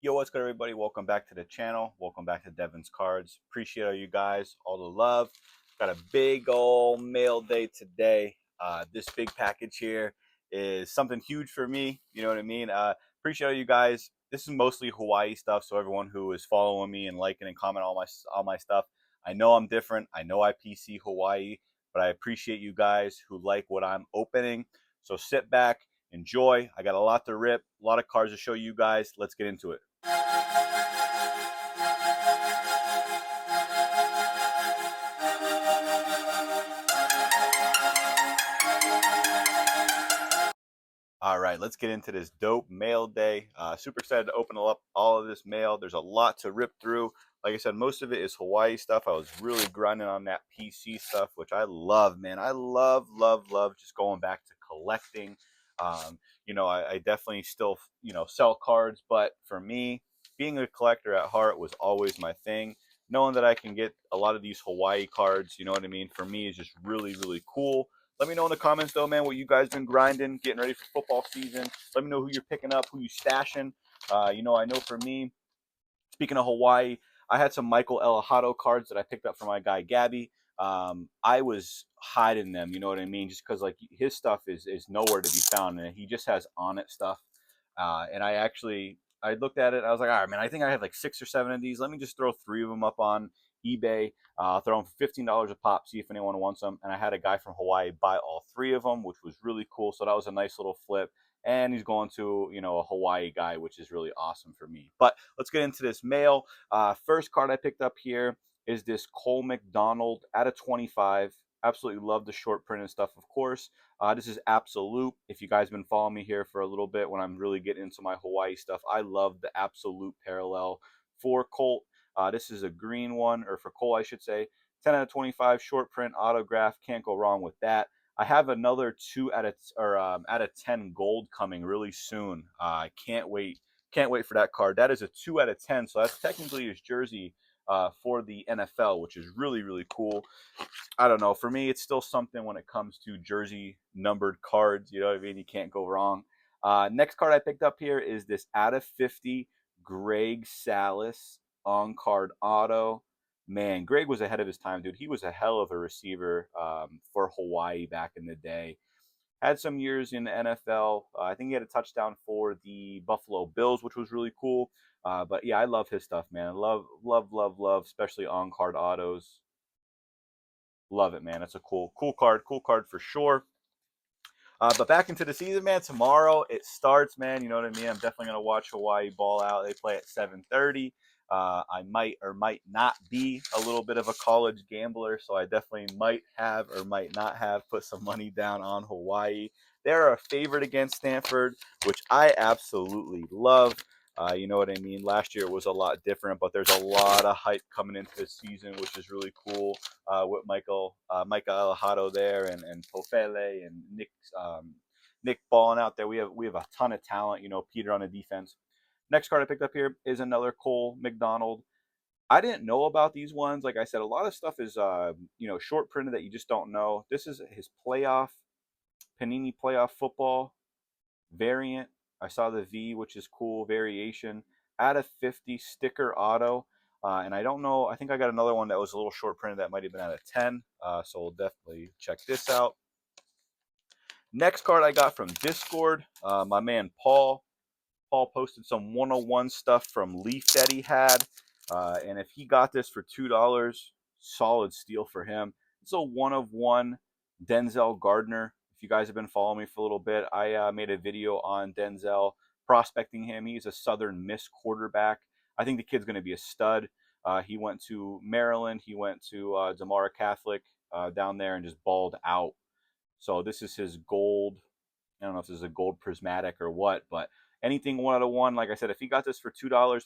Yo, what's good, everybody? Welcome back to the channel. Welcome back to DevensCards. Appreciate all you guys, all the love. Got a big old mail day today. This big package here is something huge for me. You know what I mean? Appreciate all you guys. This is mostly Hawaii stuff, so everyone who is following me and liking and commenting all my stuff. I know I'm different. I know I PC Hawaii, but I appreciate you guys who like what I'm opening. So sit back, enjoy. I got a lot to rip, a lot of cards to show you guys. Let's get into it. All right, let's get into this dope mail day. Super excited to open up all of this mail. There's a lot to rip through. Like I said, most of it is Hawaii stuff. I was really grinding on that PC stuff, which I love, man. I love just going back to collecting. I definitely still, sell cards, but for me, being a collector at heart was always my thing. Knowing that I can get a lot of these Hawaii cards, you know what I mean, for me is just really cool. Let me know in the comments, though, man, what you guys been grinding, getting ready for football season. Let me know who you're picking up, who you stashing. I know for me, speaking of Hawaii, I had some Michael Elahado cards that I picked up from my guy Gabby. I was hiding them, you know what I mean, just because like his stuff is nowhere to be found, and he just has on it stuff. And I looked at it. I was like, all right, man, I think I have like 6 or 7 of these. Let me just throw 3 of them up on eBay. Throw them for $15 a pop. See if anyone wants them. And I had a guy from Hawaii buy all 3 of them, which was really cool. So that was a nice little flip. And he's going to a Hawaii guy, which is really awesome for me. But let's get into this mail. First card I picked up here is this Cole McDonald at a 25. Absolutely love the short print and stuff, of course. This is Absolute. If you guys have been following me here for a little bit when I'm really getting into my Hawaii stuff, I love the Absolute parallel for Colt. This is a green one, or for Cole, I should say. 10 out of 25, short print, autograph. Can't go wrong with that. I have another 2 out of 10 gold coming really soon. I can't wait. Can't wait for that card. That is a 2 out of 10, so that's technically his jersey for the NFL, which is really cool. I don't know. For me, it's still something when it comes to jersey numbered cards. You know what I mean? You can't go wrong. Next card I picked up here is this out of 50 Greg Salas on card auto. Man, Greg was ahead of his time, dude. He was a hell of a receiver for Hawaii back in the day. Had some years in the NFL. I think he had a touchdown for the Buffalo Bills, which was really cool. But yeah, I love his stuff, man. Love, especially on card autos. Love it, man. It's a cool card for sure. But back into the season, man. Tomorrow it starts, man. You know what I mean. I'm definitely gonna watch Hawaii ball out. They play at 7:30. I might or might not be a little bit of a college gambler, so I definitely might have or might not have put some money down on Hawaii. They're a favorite against Stanford, which I absolutely love. You know what I mean? Last year it was a lot different, but there's a lot of hype coming into this season, which is really cool. With Micah Alejado there, and Pofele and Nick balling out there. We have a ton of talent. You know, Peter on the defense. Next card I picked up here is another Cole McDonald. I didn't know about these ones. Like I said, a lot of stuff is short printed that you just don't know. This is his Panini playoff football variant. I saw the V, which is cool, variation. Out of 50 sticker auto. And I don't know, I think I got another one that was a little short printed that might have been out of 10. So we'll definitely check this out. Next card I got from Discord, my man Paul. Paul posted some 101 stuff from Leaf that he had. And if he got this for $2, solid steal for him. It's a 1 of 1 Denzel Gardner. If you guys have been following me for a little bit, I made a video on Denzel prospecting him. He's a Southern Miss quarterback. I think the kid's going to be a stud. He went to Maryland. He went to Damara Catholic down there and just balled out. So this is his gold. I don't know if this is a gold prismatic or what, but anything 1 out of 1. Like I said, if he got this for $2,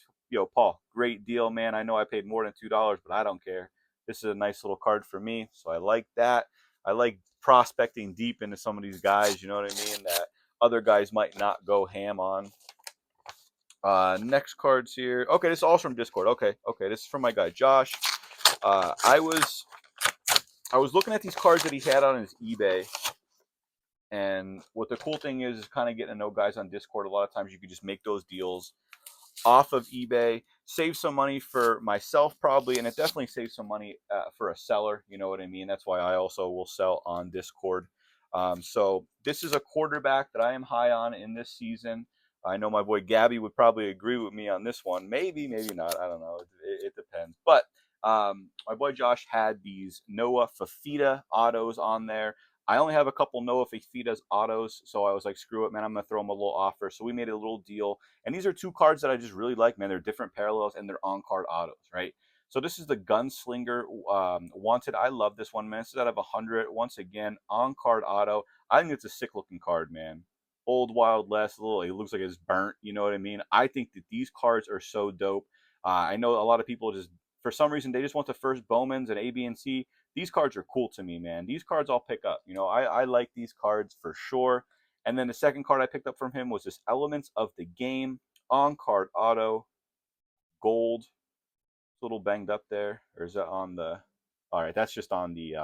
Paul, great deal, man. I know I paid more than $2, but I don't care. This is a nice little card for me, so I like that. I like prospecting deep into some of these guys, you know what I mean, that other guys might not go ham on. Next cards here. Okay, this is also from Discord. Okay, this is from my guy Josh. I was looking at these cards that he had on his eBay. And what the cool thing is kind of getting to know guys on Discord. A lot of times you can just make those deals. off of eBay, save some money for myself probably, and it definitely saves some money for a seller. You know what I mean? That's why I also will sell on Discord. So this is a quarterback that I am high on in this season. I know my boy Gabby would probably agree with me on this one. Maybe, maybe not. I don't know. It depends. But my boy Josh had these Noah Fafita autos on there. I only have a couple Noah Fafitas autos, so I was like, screw it, man. I'm going to throw him a little offer. So we made a little deal. And these are two cards that I just really like, man. They're different parallels and they're on-card autos, right? So this is the Gunslinger Wanted. I love this one, man. This is out of 100. Once again, on-card auto. I think it's a sick-looking card, man. Old Wild West, a little. It looks like it's burnt. You know what I mean? I think that these cards are so dope. I know a lot of people just, for some reason, they just want the first Bowmans and A, B, and C. These cards are cool to me, man. These cards I'll pick up. You know, I like these cards for sure. And then the second card I picked up from him was this Elements of the Game on-card auto gold. It's a little banged up there. Or is that on the... All right, that's just on the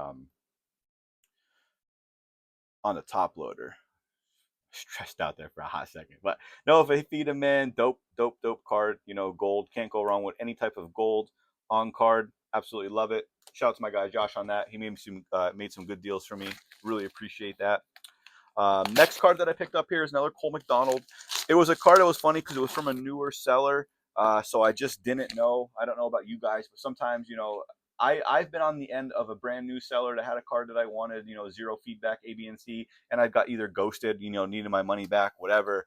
top loader. Stressed out there for a hot second. But no, if I feed him in, dope card. You know, gold. Can't go wrong with any type of gold on card. Absolutely love it. Shout out to my guy Josh on that. He made some good deals for me. Really appreciate that. Next card that I picked up here is another Cole McDonald. It was a card that was funny because it was from a newer seller. So I just didn't know. I don't know about you guys, but sometimes, you know, I've been on the end of a brand new seller that had a card that I wanted, you know, zero feedback, A, B, and C, and I got either ghosted, you know, needed my money back, whatever.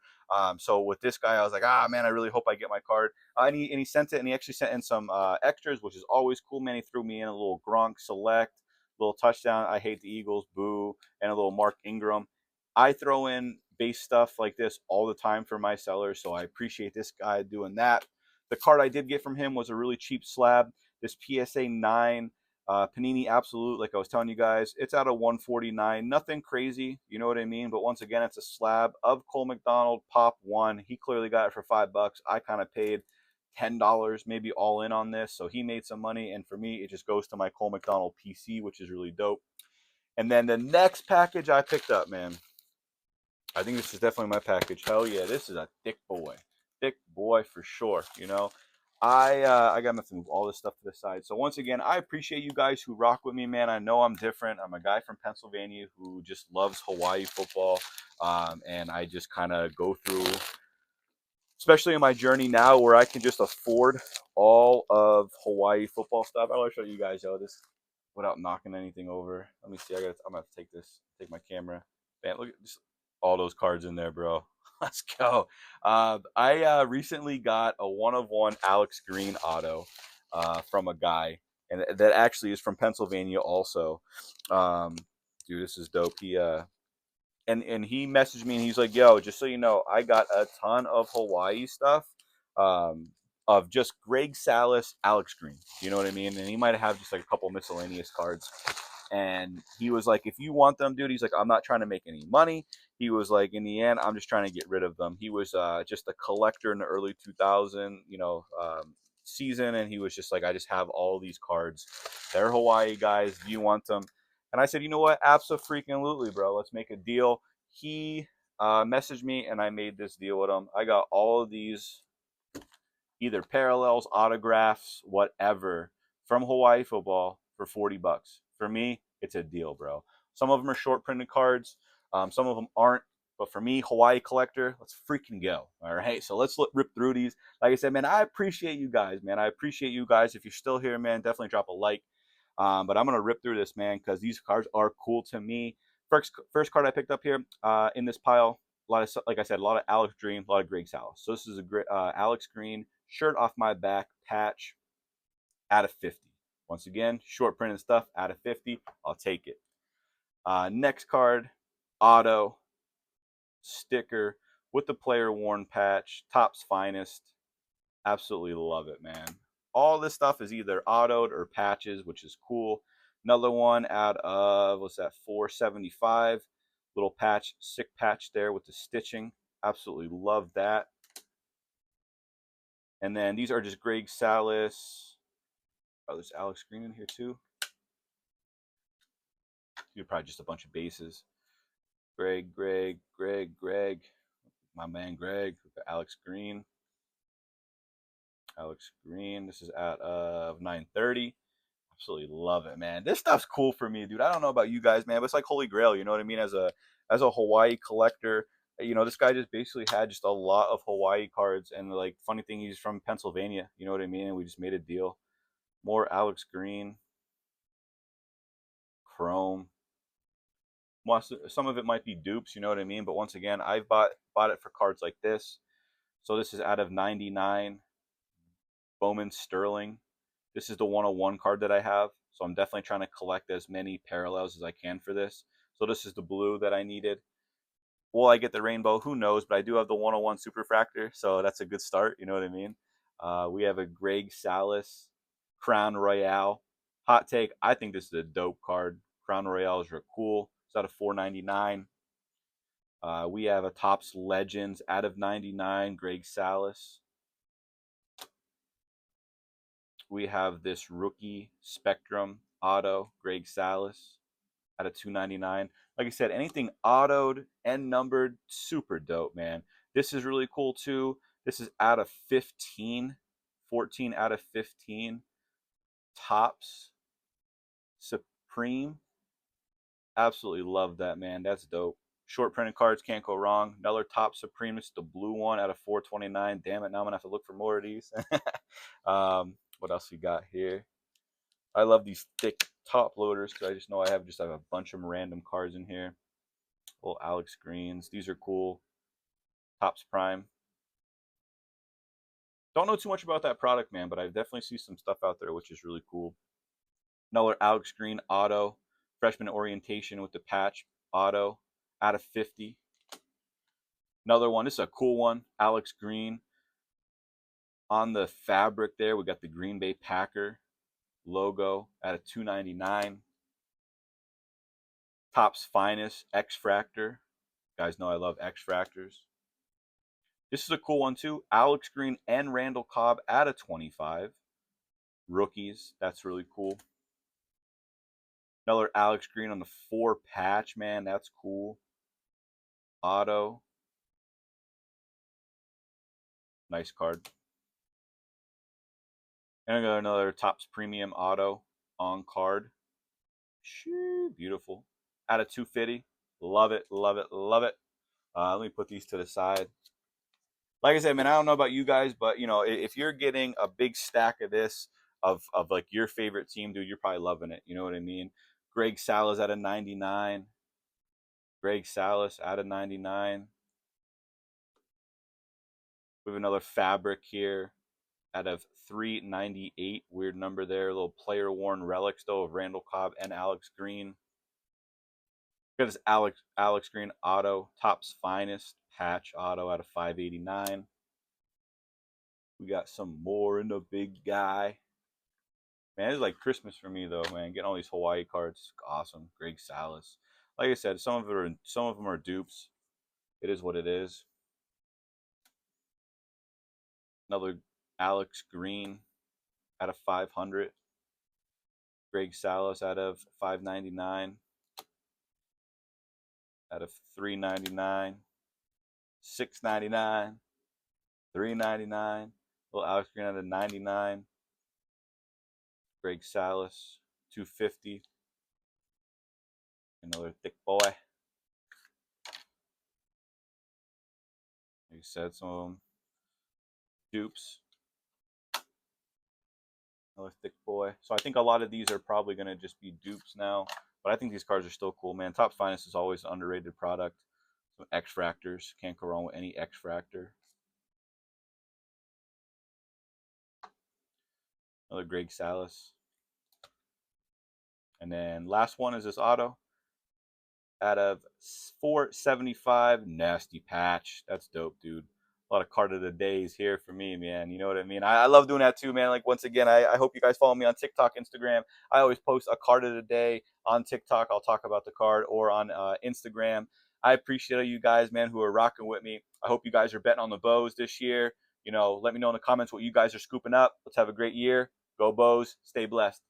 So with this guy, I was like, man, I really hope I get my card. And he sent it, and he actually sent in some extras, which is always cool, man. He threw me in a little Gronk select, little touchdown, I hate the Eagles, boo, and a little Mark Ingram. I throw in base stuff like this all the time for my sellers, so I appreciate this guy doing that. The card I did get from him was a really cheap slab. This PSA 9 Panini Absolute, like I was telling you guys, it's out of 149. Nothing crazy, you know what I mean? But once again, it's a slab of Cole McDonald, Pop 1. He clearly got it for $5. I kind of paid $10 maybe all in on this, so he made some money. And for me, it just goes to my Cole McDonald PC, which is really dope. And then the next package I picked up, man, I think this is definitely my package. Hell yeah, this is a thick boy for sure. You know, I got to move all this stuff to the side. So once again, I appreciate you guys who rock with me, man. I know I'm different. I'm a guy from Pennsylvania who just loves Hawaii football, and I just kind of go through, especially in my journey now, where I can just afford all of Hawaii football stuff. I want to show you guys this without knocking anything over. Let me see. I'm gonna take my camera. Man, look at this, all those cards in there, bro. Let's go. I recently got a 1-of-1 Alex Green auto from a guy, and that actually is from Pennsylvania also. Dude, this is dope. And he messaged me and he's like, yo, just so you know, I got a ton of Hawaii stuff, of just Greg Salas, Alex Green. You know what I mean? And he might have just like a couple miscellaneous cards. And he was like, if you want them, dude, he's like, I'm not trying to make any money. He was like, in the end, I'm just trying to get rid of them. He was just a collector in the early 2000, season. And he was just like, I just have all these cards. They're Hawaii guys. Do you want them? And I said, you know what? Abso-freaking-lutely, bro. Let's make a deal. He messaged me and I made this deal with him. I got all of these, either parallels, autographs, whatever, from Hawaii football for $40. For me, it's a deal, bro. Some of them are short printed cards. Some of them aren't. But for me, Hawaii collector, let's freaking go. All right. So let's rip through these. Like I said, man, I appreciate you guys, man. I appreciate you guys. If you're still here, man, definitely drop a like. But I'm going to rip through this, man, because these cards are cool to me. First card I picked up here in this pile, a lot of, like I said, a lot of Alex Green, a lot of Greg Salas. So this is a great Alex Green shirt off my back patch out of 50. Once again, short printed stuff out of 50. I'll take it. Next card, auto sticker with the player worn patch, Topps Finest. Absolutely love it, man. All this stuff is either autoed or patches, which is cool. Another one out of, what's that, 475. Little patch, sick patch there with the stitching. Absolutely love that. And then these are just Greg Salas. Oh, there's Alex Green in here too. You're probably just a bunch of bases. Greg. My man Greg. Alex Green. Alex Green. This is out of 930. Absolutely love it, man. This stuff's cool for me, dude. I don't know about you guys, man, but it's like Holy Grail. You know what I mean? As a Hawaii collector, this guy just basically had just a lot of Hawaii cards, and like funny thing, he's from Pennsylvania. You know what I mean? And we just made a deal. More Alex Green, Chrome. Some of it might be dupes. You know what I mean? But once again, I've bought it for cards like this. So this is out of 99. Bowman Sterling. This is the 101 card that I have. So I'm definitely trying to collect as many parallels as I can for this. So this is the blue that I needed. Will I get the rainbow? Who knows? But I do have the 101 Superfractor, so that's a good start. You know what I mean? We have a Greg Salas Crown Royale. Hot take, I think this is a dope card. Crown Royales are cool. It's out of 499. We have a Topps Legends out of 99, Greg Salas. We have this rookie Spectrum auto, Greg Salas, out of 299. Like I said, anything autoed and numbered, super dope, man. This is really cool too. This is out of 15, 14 out of 15. Topps Supreme. Absolutely love that, man. That's dope. Short printed cards, can't go wrong. Another Topps Supreme. It's the blue one out of 429. Damn it, now I'm going to have to look for more of these. What else we got here? I love these thick top loaders because I just know I have a bunch of random cards in here. Little Alex Greens. These are cool. Topps Prime. Don't know too much about that product, man, but I definitely see some stuff out there, which is really cool. Another Alex Green auto. Freshman orientation with the patch auto out of 50. Another one. This is a cool one. Alex Green. On the fabric there, we got the Green Bay Packer logo out of 299. Topps Finest X-Fractor. Guys know I love X-Fractors. This is a cool one too. Alex Green and Randall Cobb out of 25. Rookies. That's really cool. Another Alex Green on the 4 patch, man. That's cool. Auto. Nice card. And I got another Topps Premium Auto on card. Shoo, beautiful. Out of 250. Love it, love it, love it. Let me put these to the side. Like I said, man, I don't know about you guys, but if you're getting a big stack of this of like your favorite team, dude, you're probably loving it. You know what I mean? Greg Salas out of 99. Greg Salas out of 99. We have another fabric here out of 398. Weird number there. A little player worn relics though of Randall Cobb and Alex Green. Got this Alex Green auto, Topps Finest patch auto out of 589. We got some more in the big guy. Man, it's like Christmas for me though, man. Getting all these Hawaii cards, awesome. Greg Salas. Like I said, some of them are dupes. It is what it is. Another Alex Green out of 500. Greg Salas out of 599. Out of 399. 699. 399. Little Alex Green out of 99. Greg Salas, 250. Another thick boy. Like you said, some of them dupes. Another thick boy. So I think a lot of these are probably going to just be dupes now. But I think these cards are still cool, man. Topps Finest is always an underrated product. Some X-Fractors. Can't go wrong with any X-Fractor. Another Greg Salas. And then last one is this auto. Out of 475, nasty patch. That's dope, dude. A lot of card of the days here for me, man. You know what I mean? I love doing that too, man. Like, once again, I hope you guys follow me on TikTok, Instagram. I always post a card of the day on TikTok. I'll talk about the card, or on Instagram. I appreciate you guys, man, who are rocking with me. I hope you guys are betting on the Bows this year. Let me know in the comments what you guys are scooping up. Let's have a great year. Go Bows. Stay blessed.